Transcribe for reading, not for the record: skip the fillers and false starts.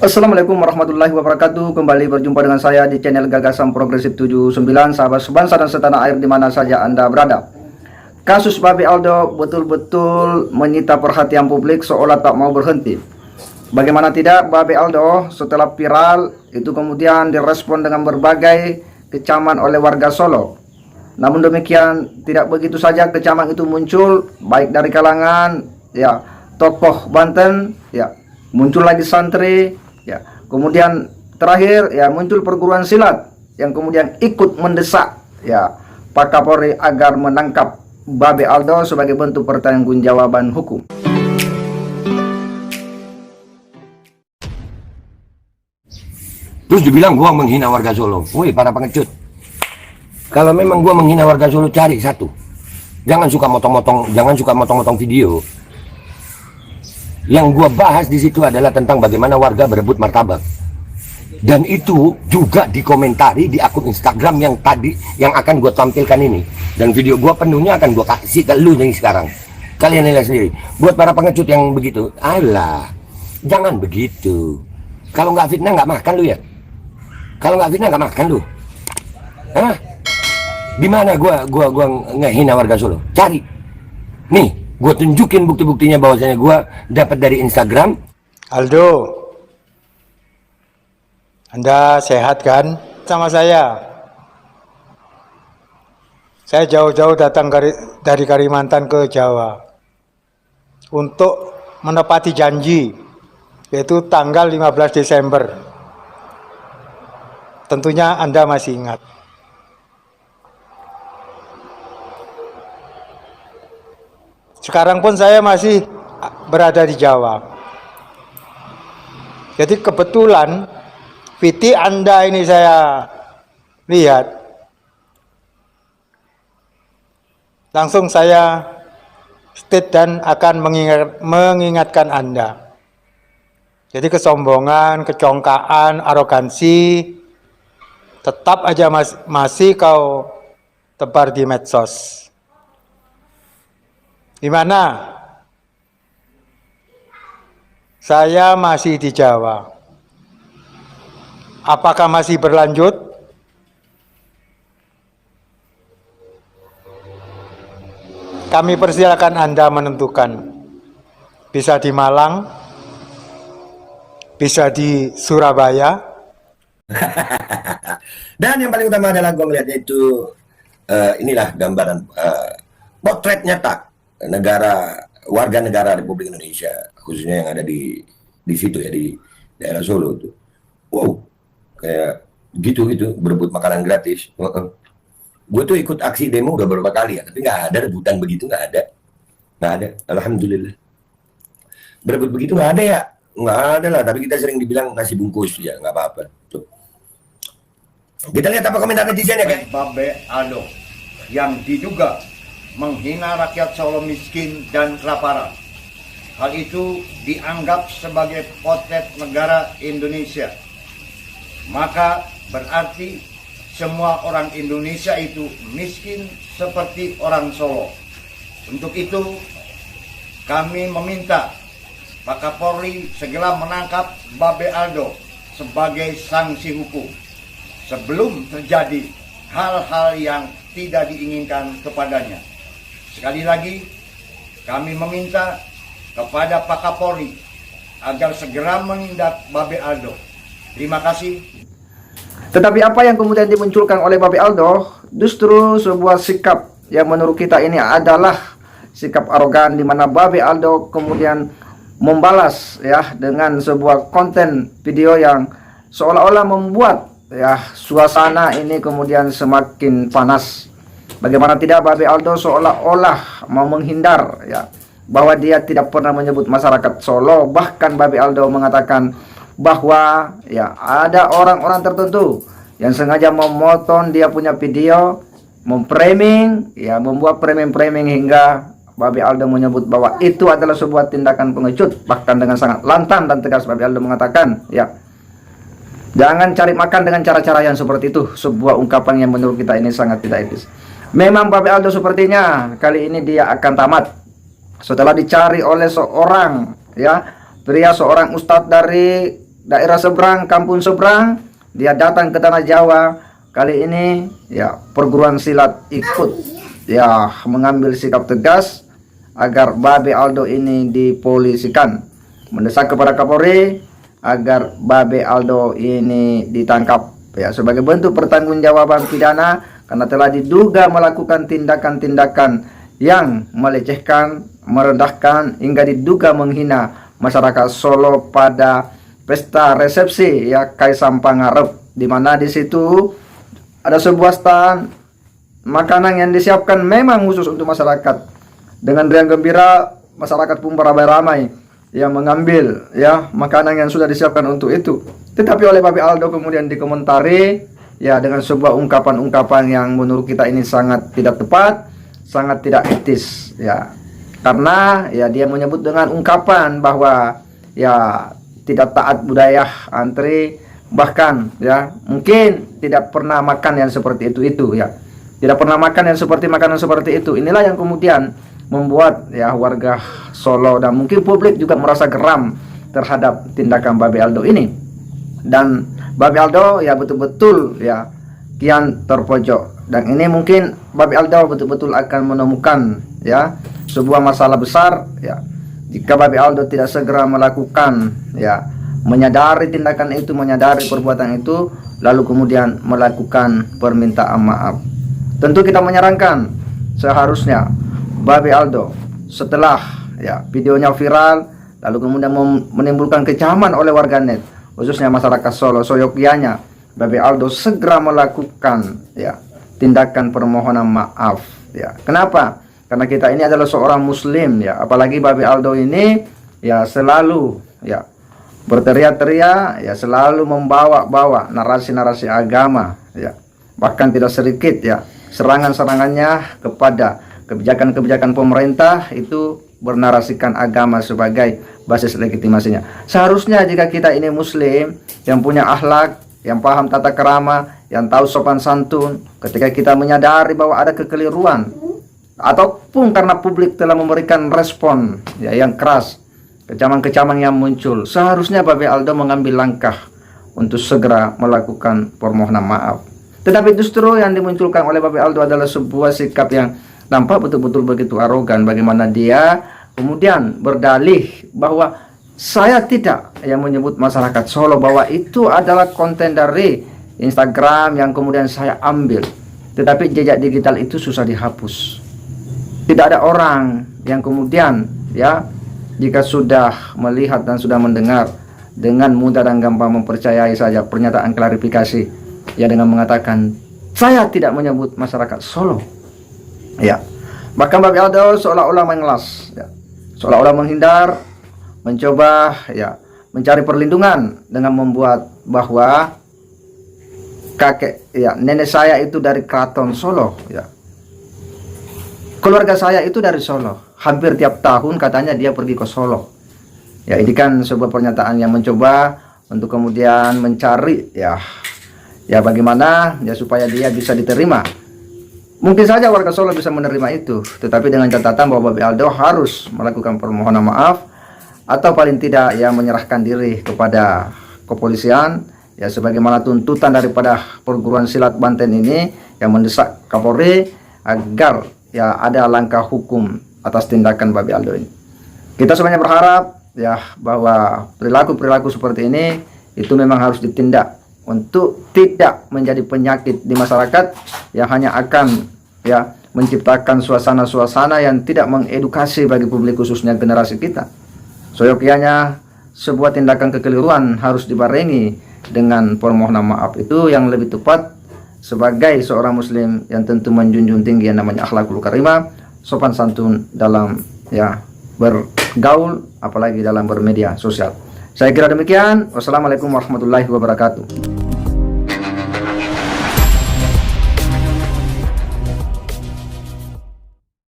Assalamualaikum warahmatullahi wabarakatuh. Kembali berjumpa dengan saya di channel Gagasan Progresif 79, sahabat sebangsa dan setanah air di mana saja Anda berada. Kasus Babe Aldo betul-betul menyita perhatian publik seolah tak mau berhenti. Bagaimana tidak, Babe Aldo setelah viral itu kemudian direspon dengan berbagai kecaman oleh warga Solo. Namun demikian tidak begitu saja kecaman itu muncul baik dari kalangan tokoh Banten, muncul lagi santri, kemudian terakhir muncul perguruan silat yang kemudian ikut mendesak Pak Kapolri agar menangkap Babe Aldo sebagai bentuk pertanggungjawaban hukum. Terus dibilang gua menghina warga Solo. Woi, para pengecut. Kalau memang gua menghina warga Solo, cari satu. Jangan suka motong-motong video. Yang gua bahas di situ adalah tentang bagaimana warga berebut martabak. Dan itu juga dikomentari di akun Instagram yang akan gua tampilkan ini. Dan video gua penuhnya akan gua kasih ke lu nih sekarang. Kalian lihat sendiri. Buat para pengecut yang begitu, alah, jangan begitu. Kalau nggak fitnah nggak makan lu ya. Kalau nggak fitnah nggak makan lu. Hah? Di mana gua ngehina warga Solo? Cari. Nih, gua tunjukin bukti-buktinya bahwasanya gua dapat dari Instagram. Aldo, Anda sehat kan sama saya? Saya jauh-jauh datang dari Kalimantan ke Jawa untuk menepati janji, yaitu tanggal 15 Desember. Tentunya Anda masih ingat. Sekarang pun saya masih berada di Jawa. Jadi kebetulan VT Anda ini saya lihat, langsung saya state dan akan mengingatkan Anda. Jadi kesombongan, kecongkaan, arogansi tetap aja masih kau tebar di medsos. Di mana? Saya masih di Jawa. Apakah masih berlanjut? Kami persilakan Anda menentukan. Bisa di Malang, bisa di Surabaya. Dan yang paling utama adalah gue melihatnya itu inilah gambaran potret nyata warga negara Republik Indonesia, khususnya yang ada di situ ya, di daerah Solo tuh. Wow, kayak gitu berebut makanan gratis. Gue tuh ikut aksi demo udah beberapa kali ya, tapi nggak ada rebutan begitu, nggak ada. Alhamdulillah. Berebut begitu nggak ada ya, nggak ada lah. Tapi kita sering dibilang nasi bungkus ya, nggak apa-apa. Tuh. Kita lihat apa komentar netizen ya, guys. Babe Aldo yang diduga menghina rakyat Solo miskin dan kelaparan. Hal itu dianggap sebagai potret negara Indonesia. Maka berarti semua orang Indonesia itu miskin seperti orang Solo. Untuk itu kami meminta Pak Kapolri segera menangkap Babe Aldo sebagai sanksi hukum sebelum terjadi hal-hal yang tidak diinginkan kepadanya. Sekali lagi, kami meminta kepada Pak Kapolri agar segera menindak Babe Aldo. Terima kasih. Tetapi apa yang kemudian dimunculkan oleh Babe Aldo justru sebuah sikap yang menurut kita ini adalah sikap arogan, di mana Babe Aldo kemudian membalas dengan sebuah konten video yang seolah-olah membuat suasana ini kemudian semakin panas. Bagaimana tidak, Babe Aldo seolah-olah mau menghindar bahwa dia tidak pernah menyebut masyarakat Solo. Bahkan Babe Aldo mengatakan bahwa ada orang-orang tertentu yang sengaja memotong dia punya video, memframing, membuat framing hingga Babe Aldo menyebut bahwa itu adalah sebuah tindakan pengecut. Bahkan dengan sangat lantang dan tegas Babe Aldo mengatakan, jangan cari makan dengan cara-cara yang seperti itu. Sebuah ungkapan yang menurut kita ini sangat tidak etis. Memang Babe Aldo sepertinya kali ini dia akan tamat setelah dicari oleh seorang pria, seorang ustadz dari daerah seberang, kampung seberang, dia datang ke tanah Jawa. Kali ini ya perguruan silat ikut ya mengambil sikap tegas agar Babe Aldo ini dipolisikan, mendesak kepada Kapolri agar Babe Aldo ini ditangkap ya sebagai bentuk pertanggungjawaban pidana karena telah diduga melakukan tindakan-tindakan yang melecehkan, merendahkan hingga diduga menghina masyarakat Solo pada pesta resepsi ya Kaisang Pangarep, di mana di situ ada sebuah stand makanan yang disiapkan memang khusus untuk masyarakat. Dengan riang gembira masyarakat pun beramai-ramai yang mengambil ya makanan yang sudah disiapkan untuk itu. Tetapi oleh Babe Aldo kemudian dikomentari ya dengan sebuah ungkapan-ungkapan yang menurut kita ini sangat tidak tepat, sangat tidak etis ya. Karena ya dia menyebut dengan ungkapan bahwa ya tidak taat budaya antri, bahkan ya mungkin tidak pernah makan yang seperti itu ya, tidak pernah makan yang seperti makanan seperti itu. Inilah yang kemudian membuat ya warga Solo dan mungkin publik juga merasa geram terhadap tindakan Babe Aldo ini. Dan Babe Aldo ya betul-betul ya kian terpojok, dan ini mungkin Babe Aldo betul-betul akan menemukan ya sebuah masalah besar ya jika Babe Aldo tidak segera melakukan ya, menyadari tindakan itu, menyadari perbuatan itu, lalu kemudian melakukan permintaan maaf. Tentu kita menyarankan seharusnya Babe Aldo setelah ya videonya viral, lalu kemudian menimbulkan kecaman oleh warganet, khususnya masyarakat Solo, seyogyanya Babe Aldo segera melakukan ya tindakan permohonan maaf ya. Kenapa? Karena kita ini adalah seorang muslim ya, apalagi Babe Aldo ini ya selalu ya berteriak-teriak ya, selalu membawa-bawa narasi-narasi agama ya, bahkan tidak sedikit ya serangan-serangannya kepada kebijakan-kebijakan pemerintah itu bernarasikan agama sebagai basis legitimasinya. Seharusnya jika kita ini muslim yang punya akhlak, yang paham tata krama, yang tahu sopan santun, ketika kita menyadari bahwa ada kekeliruan ataupun karena publik telah memberikan respon ya yang keras, kecaman-kecaman yang muncul, seharusnya Babe Aldo mengambil langkah untuk segera melakukan permohonan maaf. Tetapi justru yang dimunculkan oleh Babe Aldo adalah sebuah sikap yang nampak betul-betul begitu arogan, bagaimana dia kemudian berdalih bahwa saya tidak yang menyebut masyarakat Solo bahwa itu adalah konten dari Instagram yang kemudian saya ambil, tetapi jejak digital itu susah dihapus. Tidak ada orang yang kemudian ya jika sudah melihat dan sudah mendengar dengan mudah dan gampang mempercayai saja pernyataan klarifikasi ya dengan mengatakan saya tidak menyebut masyarakat Solo ya. Bahkan Babe Aldo seolah-olah mengelas ya, seolah-olah menghindar, mencoba ya mencari perlindungan dengan membuat bahwa kakek ya nenek saya itu dari Keraton Solo ya, keluarga saya itu dari Solo, hampir tiap tahun katanya dia pergi ke Solo ya. Ini kan sebuah pernyataan yang mencoba untuk kemudian mencari ya bagaimana ya supaya dia bisa diterima. Mungkin saja warga Solo bisa menerima itu, tetapi dengan catatan bahwa Babe Aldo harus melakukan permohonan maaf atau paling tidak ya menyerahkan diri kepada kepolisian ya sebagaimana tuntutan daripada perguruan silat Banten ini yang mendesak Kapolri agar ya ada langkah hukum atas tindakan Babe Aldo ini. Kita semuanya berharap ya bahwa perilaku-perilaku seperti ini itu memang harus ditindak untuk tidak menjadi penyakit di masyarakat yang hanya akan ya menciptakan suasana-suasana yang tidak mengedukasi bagi publik, khususnya generasi kita. Seyogyanya sebuah tindakan kekeliruan harus dibarengi dengan permohonan maaf, itu yang lebih tepat sebagai seorang muslim yang tentu menjunjung tinggi yang namanya akhlakul karimah, sopan santun dalam ya bergaul apalagi dalam bermedia sosial. Saya kira demikian. Wassalamualaikum warahmatullahi wabarakatuh.